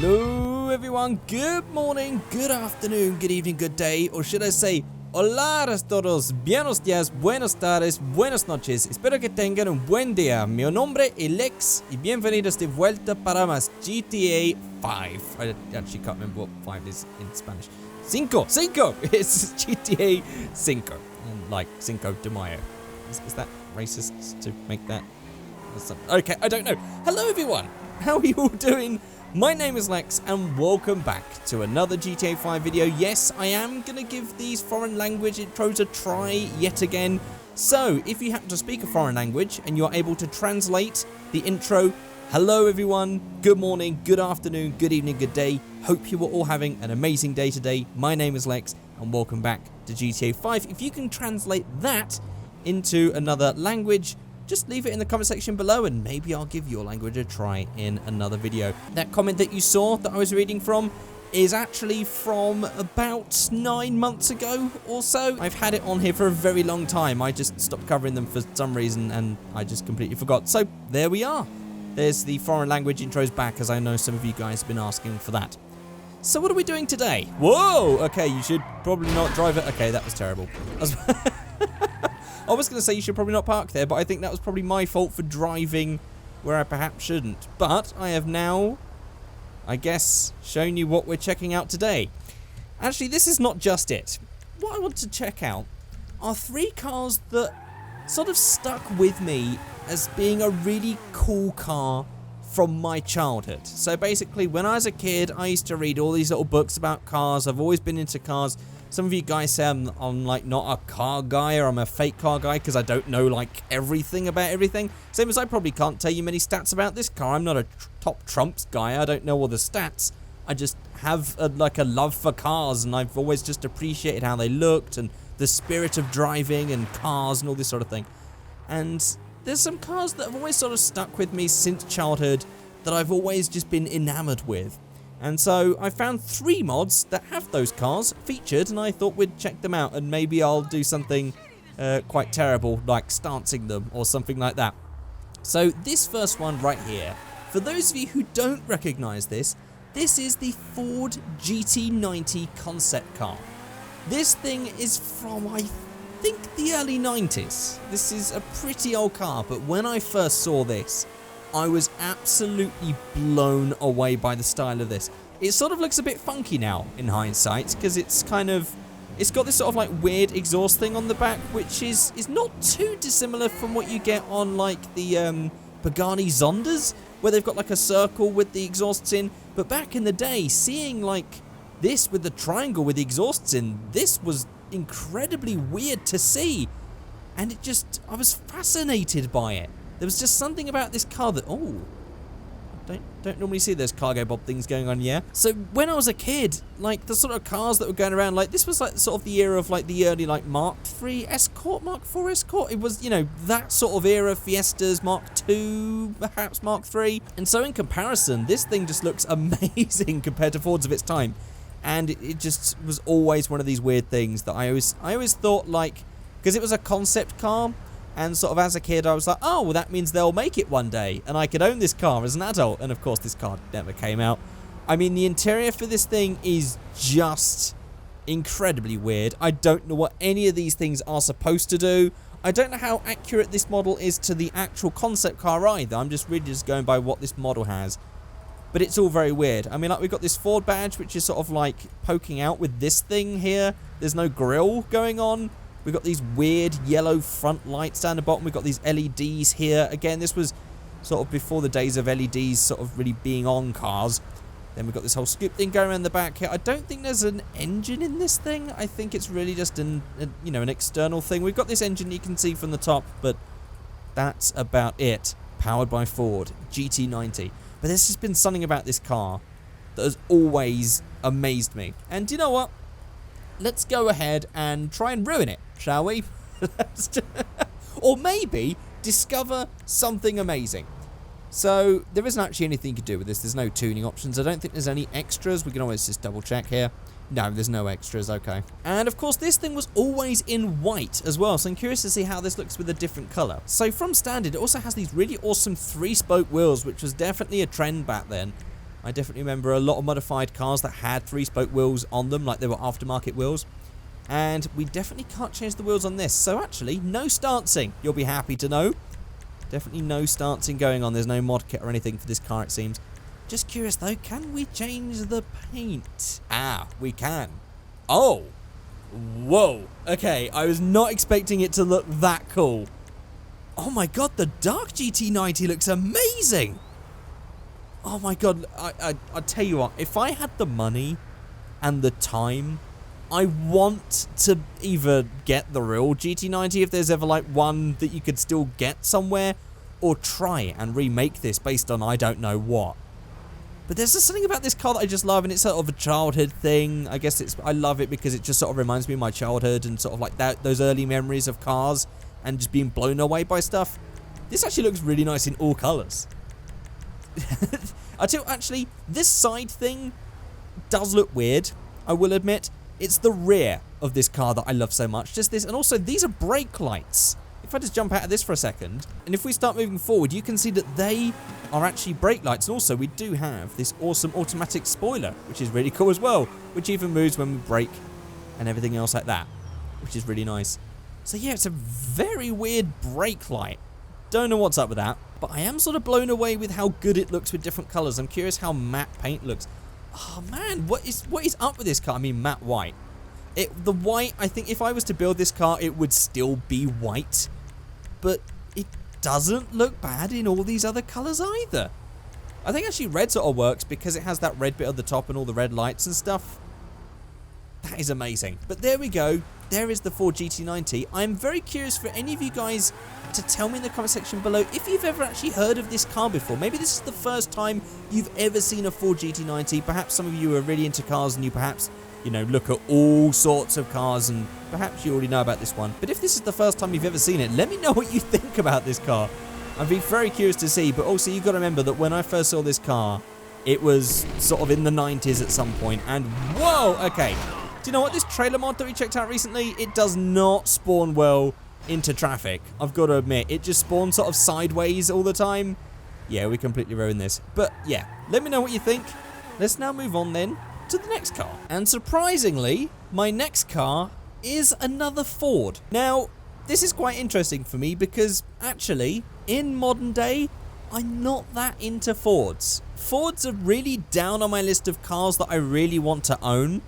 Hello everyone, good morning, good afternoon, good evening, good day, or should I say, hola a todos, buenos días, buenas tardes, buenas noches, espero que tengan un buen día. Mi nombre es Lex y bienvenidos de vuelta para más GTA 5. I actually can't remember what 5 is in Spanish. Cinco, it's GTA 5, and like Cinco de Mayo. Is that racist to make that? Okay, I don't know. Hello everyone, how are you all doing? My name is Lex and welcome back to another GTA 5 video. Yes, I am going to give these foreign language intros a try yet again. So, if you happen to speak a foreign language and you're able to translate the intro, hello everyone, good morning, good afternoon, good evening, good day. Hope you are all having an amazing day today. My name is Lex and welcome back to GTA 5. If you can translate that into another language, just leave it in the comment section below and maybe I'll give your language a try in another video. That comment that you saw that I was reading from is actually from about 9 months ago or so. I've had it on here for a very long time. I just stopped covering them for some reason and I just completely forgot. So there we are. There's the foreign language intros back, as I know some of you guys have been asking for that. So what are we doing today? Whoa! Okay, you should probably not drive it. Okay, that was terrible. I was going to say you should probably not park there, but I think that was probably my fault for driving where I perhaps shouldn't. But I have now, I guess, shown you what we're checking out today. Actually, this is not just it. What I want to check out are 3 cars that sort of stuck with me as being a really cool car from my childhood. So basically, when I was a kid, I used to read all these little books about cars. I've always been into cars. Some of you guys say I'm like not a car guy or I'm a fake car guy because I don't know like everything about everything. Same as I probably can't tell you many stats about this car. I'm not a top trumps guy. I don't know all the stats. I just have a love for cars and I've always just appreciated how they looked and the spirit of driving and cars and all this sort of thing. And there's some cars that have always sort of stuck with me since childhood that I've always just been enamored with. And so I found 3 mods that have those cars featured and I thought we'd check them out and maybe I'll do something quite terrible like stancing them or something like that. So this first one right here, for those of you who don't recognize this is the Ford GT90 concept car. This thing is from, I think, the early 90s. This is a pretty old car, but when I first saw this, I was absolutely blown away by the style of this. It sort of looks a bit funky now in hindsight because it's got this sort of like weird exhaust thing on the back, which is not too dissimilar from what you get on like the Pagani Zondas, where they've got like a circle with the exhausts in. But back in the day, seeing like this with the triangle with the exhausts in, this was incredibly weird to see. And I was fascinated by it. There was just something about this car that, don't normally see those cargo bob things going on, yeah? So when I was a kid, like the sort of cars that were going around, like this was like sort of the era of like the early like Mark III Escort, Mark IV Escort. It was, you know, that sort of era, Fiestas, Mark II, perhaps Mark III. And so in comparison, this thing just looks amazing compared to Fords of its time. And it just was always one of these weird things that I always thought like, because it was a concept car, and sort of as a kid, I was like, oh, well, that means they'll make it one day, and I could own this car as an adult. And of course, this car never came out. I mean, the interior for this thing is just incredibly weird. I don't know what any of these things are supposed to do. I don't know how accurate this model is to the actual concept car either. I'm just really just going by what this model has. But it's all very weird. I mean, like, we've got this Ford badge, which is sort of like poking out with this thing here. There's no grille going on. We've got these weird yellow front lights down the bottom. We've got these LEDs here. Again, this was sort of before the days of LEDs sort of really being on cars. Then we've got this whole scoop thing going around the back here. I don't think there's an engine in this thing. I think it's really just an external thing. We've got this engine you can see from the top, but that's about it. Powered by Ford GT90. But there's just been something about this car that has always amazed me. And do you know what? Let's go ahead and try and ruin it, shall we? Or maybe discover something amazing. So there isn't actually anything you can do with this. There's no tuning options. I don't think there's any extras. We can always just double check here. No, there's no extras. Okay. And of course, this thing was always in white as well. So I'm curious to see how this looks with a different color. So from standard, it also has these really awesome 3-spoke wheels, which was definitely a trend back then. I definitely remember a lot of modified cars that had 3-spoke wheels on them, like they were aftermarket wheels. And we definitely can't change the wheels on this. So actually, no stancing. You'll be happy to know. Definitely no stancing going on. There's no mod kit or anything for this car, it seems. Just curious though, can we change the paint? Ah, we can. Oh. Whoa. Okay, I was not expecting it to look that cool. Oh my god, the dark GT90 looks amazing. Oh my god, I tell you what, if I had the money and the time, I want to either get the real GT90 if there's ever like one that you could still get somewhere, or try and remake this based on I don't know what. But there's just something about this car that I just love, and it's sort of a childhood thing. I guess I love it because it just sort of reminds me of my childhood and sort of like those early memories of cars and just being blown away by stuff. This actually looks really nice in all colours. I tell you, actually, this side thing does look weird, I will admit. It's the rear of this car that I love so much. Just this, and also these are brake lights. If I just jump out of this for a second, and if we start moving forward, you can see that they are actually brake lights. And also, we do have this awesome automatic spoiler, which is really cool as well, which even moves when we brake and everything else like that, which is really nice. So yeah, it's a very weird brake light. Don't know what's up with that, but I am sort of blown away with how good it looks with different colours. I'm curious how matte paint looks. Oh man, what is up with this car? I mean, matte white. The white, I think if I was to build this car, it would still be white. But it doesn't look bad in all these other colours either. I think actually red sort of works because it has that red bit at the top and all the red lights and stuff. That is amazing. But there we go. There is the Ford GT90. I'm very curious for any of you guys to tell me in the comment section below if you've ever actually heard of this car before. Maybe this is the first time you've ever seen a Ford GT90. Perhaps some of you are really into cars and you perhaps, you know, look at all sorts of cars and perhaps you already know about this one. But if this is the first time you've ever seen it, let me know what you think about this car. I'd be very curious to see, but also you've got to remember that when I first saw this car, it was sort of in the 90s at some point, and whoa, okay. Do you know what, this trailer mod that we checked out recently, it does not spawn well into traffic. I've got to admit, it just spawns sort of sideways all the time. Yeah, we completely ruined this. But yeah, let me know what you think. Let's now move on then to the next car. And surprisingly, my next car is another Ford. Now, this is quite interesting for me because actually, in modern day, I'm not that into Fords. Fords are really down on my list of cars that I really want to own.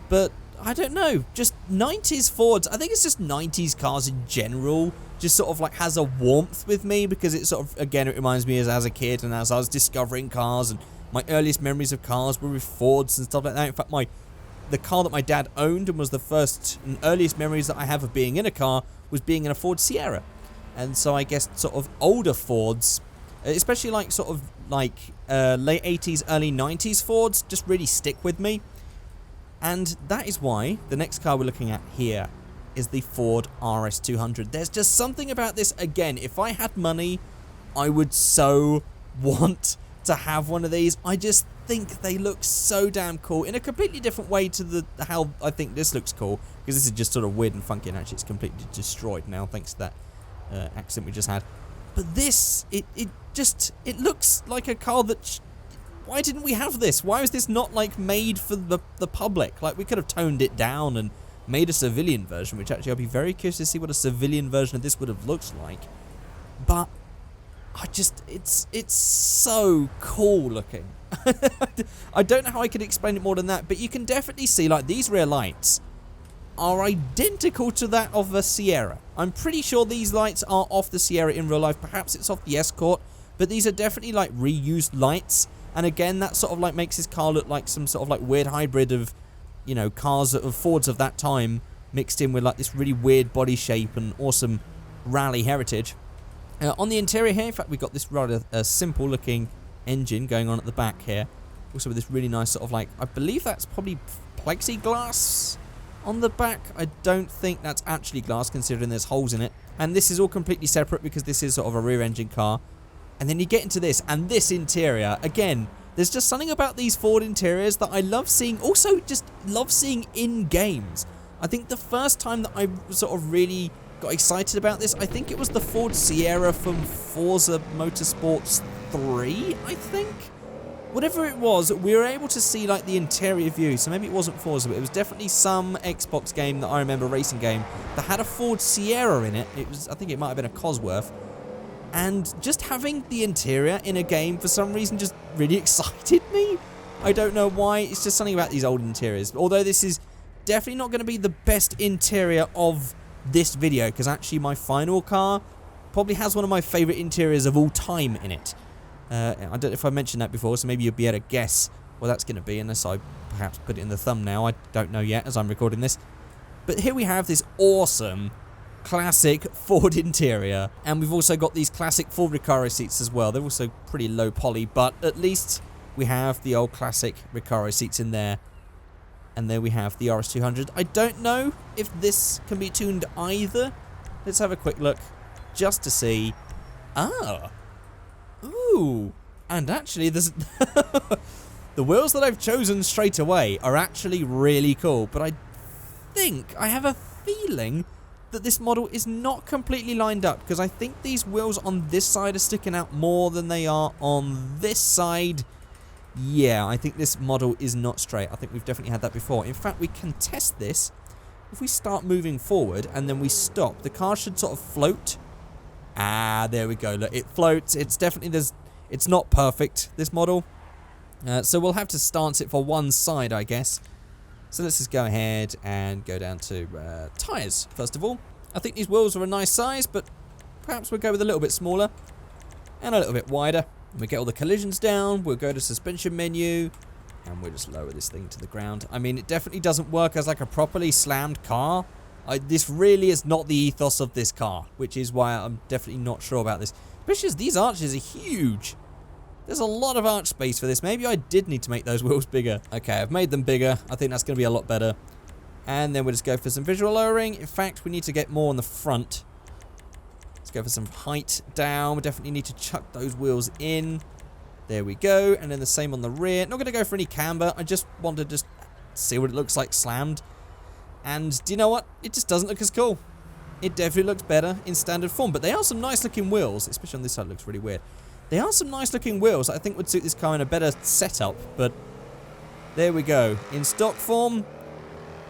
But I don't know, just 90s Fords, I think it's just 90s cars in general, just sort of like has a warmth with me because it sort of, again, it reminds me as a kid and as I was discovering cars, and my earliest memories of cars were with Fords and stuff like that. In fact, the car that my dad owned and was the first and earliest memories that I have of being in a car was being in a Ford Sierra. And so I guess sort of older Fords, especially like sort of like late 80s, early 90s Fords, just really stick with me. And that is why the next car we're looking at here is the Ford RS200. There's just something about this, again, if I had money, I would so want to have one of these. I just think they look so damn cool in a completely different way to how I think this looks cool, because this is just sort of weird and funky, and actually it's completely destroyed now thanks to that accident we just had. But this, it looks like a car that... Why didn't we have this? Why was this not like made for the public? Like, we could have toned it down and made a civilian version, which actually I'll be very curious to see what a civilian version of this would have looked like. But it's so cool looking. I don't know how I can explain it more than that, but you can definitely see like these rear lights are identical to that of the Sierra. I'm pretty sure these lights are off the Sierra in real life. Perhaps it's off the Escort, but these are definitely like reused lights. And again, that sort of like makes this car look like some sort of like weird hybrid of, you know, cars of Fords of that time mixed in with like this really weird body shape and awesome rally heritage. On the interior here, in fact, we've got this rather simple looking engine going on at the back here. Also with this really nice sort of like, I believe that's probably plexiglass on the back. I don't think that's actually glass considering there's holes in it. And this is all completely separate because this is sort of a rear engine car. And then you get into this, and this interior, again, there's just something about these Ford interiors that I love seeing, also just love seeing in games. I think the first time that I sort of really got excited about this, I think it was the Ford Sierra from Forza Motorsports 3, I think. whatever it was, we were able to see like the interior view. So maybe it wasn't Forza, but it was definitely some Xbox game that I remember, racing game, that had a Ford Sierra in it. It was, I think it might have been a Cosworth. And just having the interior in a game for some reason just really excited me. I don't know why, it's just something about these old interiors. Although this is definitely not going to be the best interior of this video, because actually my final car probably has one of my favourite interiors of all time in it. I don't know if I mentioned that before, so maybe you'll be able to guess what that's going to be, unless I perhaps put it in the thumbnail. I don't know yet as I'm recording this. But here we have this awesome classic Ford interior, and we've also got these classic Ford Recaro seats as well. They're also pretty low poly, but at least we have the old classic Recaro seats in there. And there we have the RS200. I don't know if this can be tuned either. Let's have a quick look just to see. Ah. Ooh. And actually, there's the wheels that I've chosen straight away are actually really cool. But I have a feeling that this model is not completely lined up, because I think these wheels on this side are sticking out more than they are on this side. Yeah, I think this model is not straight. I think we've definitely had that before. In fact, we can test this. If we start moving forward and then we stop, the car should sort of float. Ah, there we go. Look, it floats. It's definitely, it's not perfect, this model. So we'll have to stance it for one side, I guess. So let's just go ahead and go down to tyres, first of all. I think these wheels are a nice size, but perhaps we'll go with a little bit smaller and a little bit wider. We get all the collisions down, we'll go to suspension menu, and we'll just lower this thing to the ground. I mean, it definitely doesn't work as like a properly slammed car. This really is not the ethos of this car, which is why I'm definitely not sure about this. Especially as these arches are huge. There's a lot of arch space for this. Maybe I did need to make those wheels bigger. Okay, I've made them bigger. I think that's going to be a lot better. And then we'll just go for some visual lowering. In fact, we need to get more on the front. Let's go for some height down. We definitely need to chuck those wheels in. There we go. And then the same on the rear. Not going to go for any camber. I just want to just see what it looks like slammed. And do you know what? It just doesn't look as cool. It definitely looks better in standard form. But they are some nice looking wheels. Especially on this side, it looks really weird. They are some nice looking wheels that I think would suit this car in a better setup. But there we go. In stock form,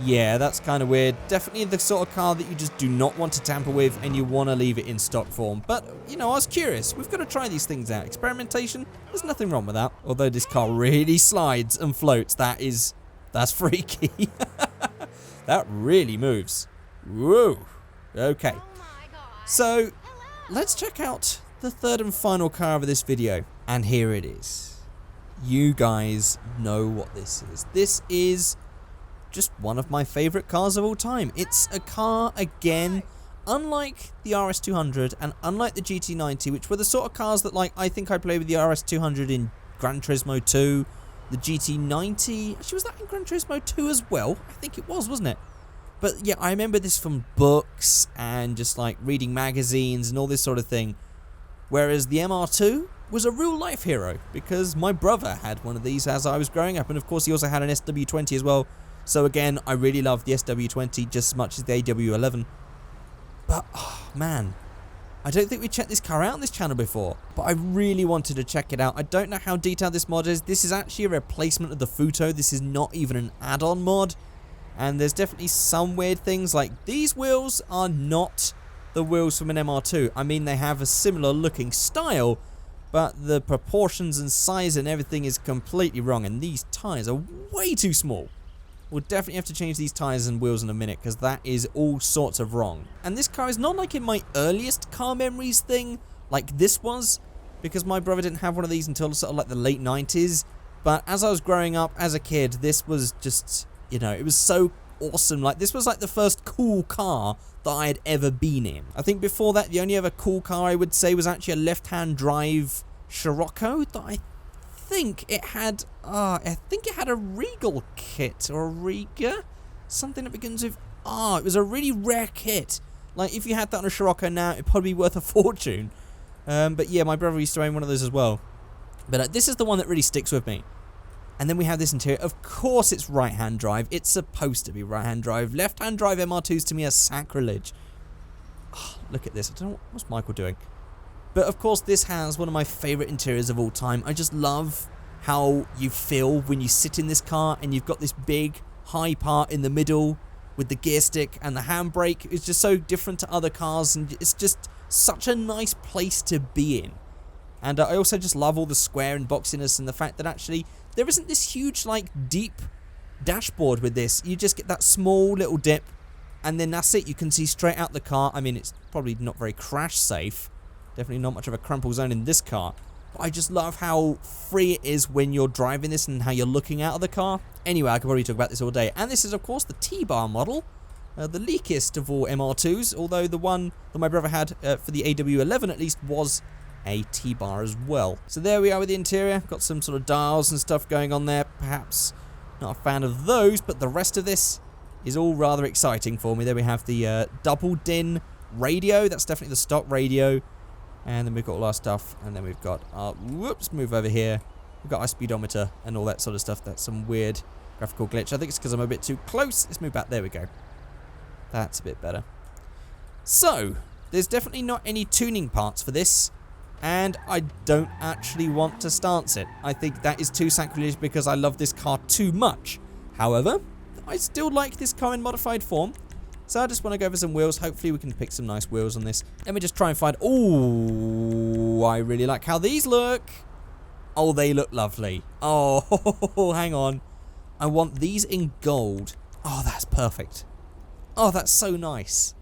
yeah, that's kind of weird. Definitely the sort of car that you just do not want to tamper with and you want to leave it in stock form. But, you know, I was curious. We've got to try these things out. Experimentation, there's nothing wrong with that. Although this car really slides and floats. That's freaky. That really moves. Whoa. Okay. So, let's check out the third and final car of this video. And here it is. You guys know what this is. This is just one of my favorite cars of all time. It's a car, again, unlike the RS200 and unlike the GT90, which were the sort of cars that, like, I think I played with the RS200 in Gran Turismo 2. The GT90, actually, was that in Gran Turismo 2 as well? I think it was, wasn't it? But yeah, I remember this from books and just like reading magazines and all this sort of thing. Whereas the MR2 was a real life hero, because my brother had one of these as I was growing up, and of course he also had an SW20 as well. So again, I really love the SW20 just as much as the AW11. But, oh man, I don't think we checked this car out on this channel before, but I really wanted to check it out. I don't know how detailed this mod is. This is actually a replacement of the Futo. This is not even an add-on mod. And there's definitely some weird things, like these wheels are not the wheels from an MR2. I mean, they have a similar looking style, but the proportions and size and everything is completely wrong, and these tyres are way too small. We'll definitely have to change these tyres and wheels in a minute, because that is all sorts of wrong. And this car is not like in my earliest car memories thing, like this was, because my brother didn't have one of these until sort of like the late 90s. But as I was growing up as a kid, this was just, you know, it was so awesome. Like, this was like the first cool car that I had ever been in. I think before that, the only other cool car I would say was actually a left-hand drive Scirocco that I think it had a Regal kit, or a Riga, something that begins with R. It was a really rare kit. Like, if you had that on a Scirocco now, it'd probably be worth a fortune. But yeah, my brother used to own one of those as well. But this is the one that really sticks with me. And then we have this interior. Of course it's right-hand drive. It's supposed to be right-hand drive. Left-hand drive MR2s to me are sacrilege. Oh, look at this. I don't know, what's Michael doing? But of course this has one of my favourite interiors of all time. I just love how you feel when you sit in this car and you've got this big high part in the middle with the gear stick and the handbrake. It's just so different to other cars, and it's just such a nice place to be in. And I also just love all the square and boxiness and the fact that actually there isn't this huge like deep dashboard with this. You just get that small little dip and then that's it. You can see straight out the car. I mean, it's probably not very crash safe. Definitely not much of a crumple zone in this car. But I just love how free it is when you're driving this and how you're looking out of the car. Anyway, I could probably talk about this all day. And this is, of course, the T-Bar model. The leakiest of all MR2s, although the one that my brother had for the AW11 at least was a T-Bar as well. So there we are with the interior. Got some sort of dials and stuff going on there. Perhaps not a fan of those, but the rest of this is all rather exciting for me. There we have the double din radio. That's definitely the stock radio. And then we've got all our stuff. And then we've got our, whoops, move over here. We've got our speedometer and all that sort of stuff. That's some weird graphical glitch. I think it's because I'm a bit too close. Let's move back. There we go. That's a bit better. So, there's definitely not any tuning parts for this. And I don't actually want to stance it. I think that is too sacrilegious because I love this car too much. However, I still like this car in modified form. So I just want to go for some wheels. Hopefully we can pick some nice wheels on this. Let me just try and find... Ooh, I really like how these look. Oh, they look lovely. Oh, hang on. I want these in gold. Oh, that's perfect. Oh, that's so nice.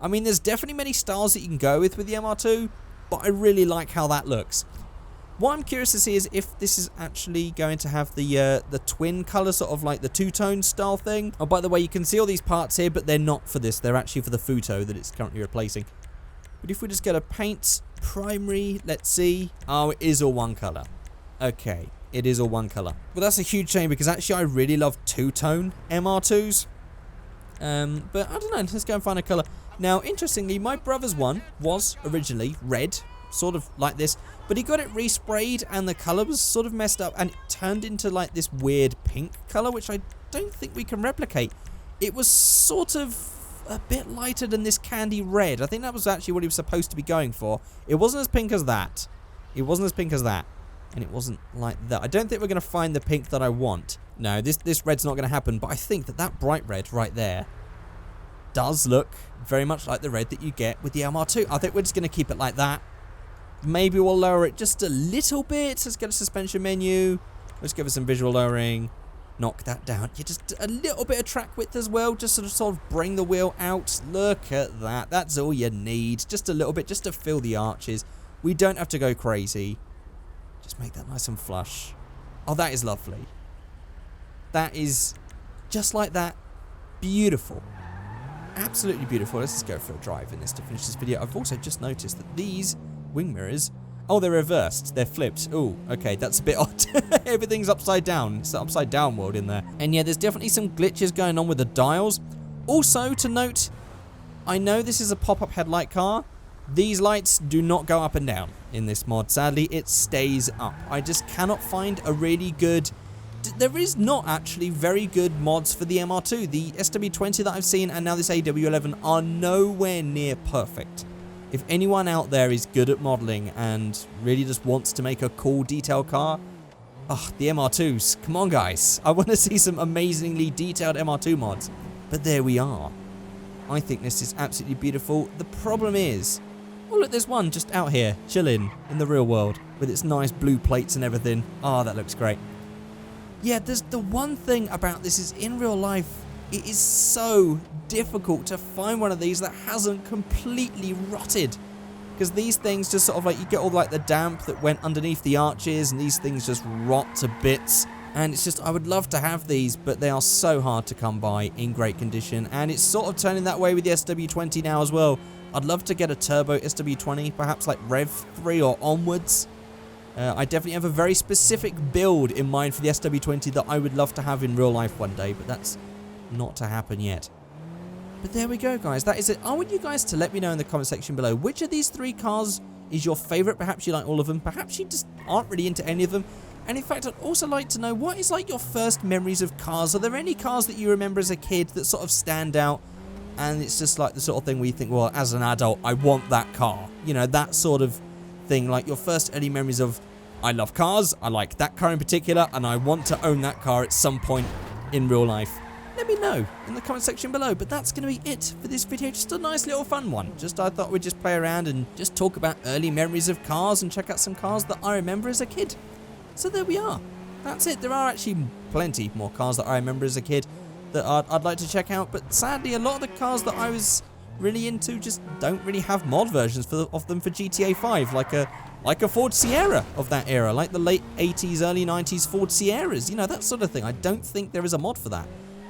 I mean, there's definitely many styles that you can go with the MR2, but I really like how that looks. What I'm curious to see is if this is actually going to have the twin colour, sort of like the two-tone style thing. Oh, by the way, you can see all these parts here, but they're not for this. They're actually for the Futo that it's currently replacing. But if we just go to paint, primary, let's see. Oh, it is all one colour. Okay, it is all one colour. Well, that's a huge shame because actually I really love two-tone MR2s. But I don't know, let's go and find a colour. Now, interestingly, my brother's one was originally red, sort of like this, but he got it resprayed and the colour was sort of messed up and it turned into like this weird pink colour, which I don't think we can replicate. It was sort of a bit lighter than this candy red. I think that was actually what he was supposed to be going for. It wasn't as pink as that. It wasn't as pink as that. And it wasn't like that. I don't think we're going to find the pink that I want. No, this red's not going to happen, but I think that bright red right there does look very much like the red that you get with the MR2. I think we're just going to keep it like that. Maybe we'll lower it just a little bit. Let's get a suspension menu. Let's give it some visual lowering. Knock that down. Yeah, just a little bit of track width as well, just sort of bring the wheel out. Look at that. That's all you need. Just a little bit, just to fill the arches. We don't have to go crazy. Just make that nice and flush. Oh, that is lovely. That is just like that. Beautiful. Absolutely beautiful. Let's just go for a drive in this to finish this video. I've also just noticed that these wing mirrors, oh, they're reversed. They're flipped. Oh, okay, that's a bit odd. Everything's upside down. It's the upside down world in there. And yeah, there's definitely some glitches going on with the dials. Also, to note, I know this is a pop-up headlight car. These lights do not go up and down in this mod. Sadly, it stays up. I just cannot find a really good... There is not actually very good mods for the MR2. The SW20 that I've seen and now this AW11 are nowhere near perfect. If anyone out there is good at modelling and really just wants to make a cool detail car, the MR2s, come on guys. I want to see some amazingly detailed MR2 mods. But there we are. I think this is absolutely beautiful. The problem is, oh look, there's one just out here, chilling in the real world with its nice blue plates and everything. Oh, that looks great. Yeah, there's the one thing about this is in real life, it is so difficult to find one of these that hasn't completely rotted. Because these things just sort of like, you get all like the damp that went underneath the arches and these things just rot to bits. And it's just, I would love to have these, but they are so hard to come by in great condition. And it's sort of turning that way with the SW20 now as well. I'd love to get a turbo SW20, perhaps like Rev 3 or onwards. I definitely have a very specific build in mind for the SW20 that I would love to have in real life one day, but that's not to happen yet. But there we go, guys. That is it. I want you guys to let me know in the comment section below which of these three cars is your favourite. Perhaps you like all of them. Perhaps you just aren't really into any of them. And in fact, I'd also like to know what is like your first memories of cars. Are there any cars that you remember as a kid that sort of stand out? And it's just like the sort of thing where you think, well, as an adult, I want that car. You know, that sort of thing, like your first early memories of I love cars, I like that car in particular, and I want to own that car at some point in real life. Let me know in the comment section below. But that's going to be it for this video. Just a nice little fun one. I thought we'd just play around and just talk about early memories of cars and check out some cars that I remember as a kid. So there we are. That's it. There are actually plenty more cars that I remember as a kid that I'd like to check out. But sadly, a lot of the cars that I was really into just don't really have mod versions of them for GTA 5. Like a Ford Sierra of that era. Like the late 80s, early 90s Ford Sierras. You know, that sort of thing. I don't think there is a mod for that.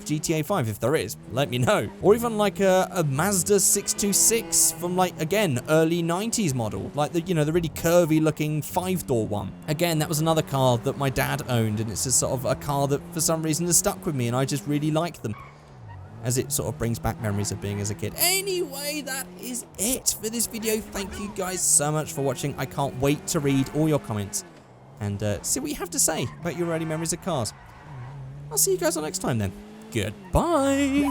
GTA 5, if there is, let me know. Or even like a Mazda 626 from like, again, early 90s model. Like the, you know, the really curvy looking 5-door one. Again, that was another car that my dad owned, and it's just sort of a car that for some reason has stuck with me, and I just really like them, as it sort of brings back memories of being as a kid. Anyway, that is it for this video. Thank you guys so much for watching. I can't wait to read all your comments and see what you have to say about your early memories of cars. I'll see you guys all next time then. Goodbye.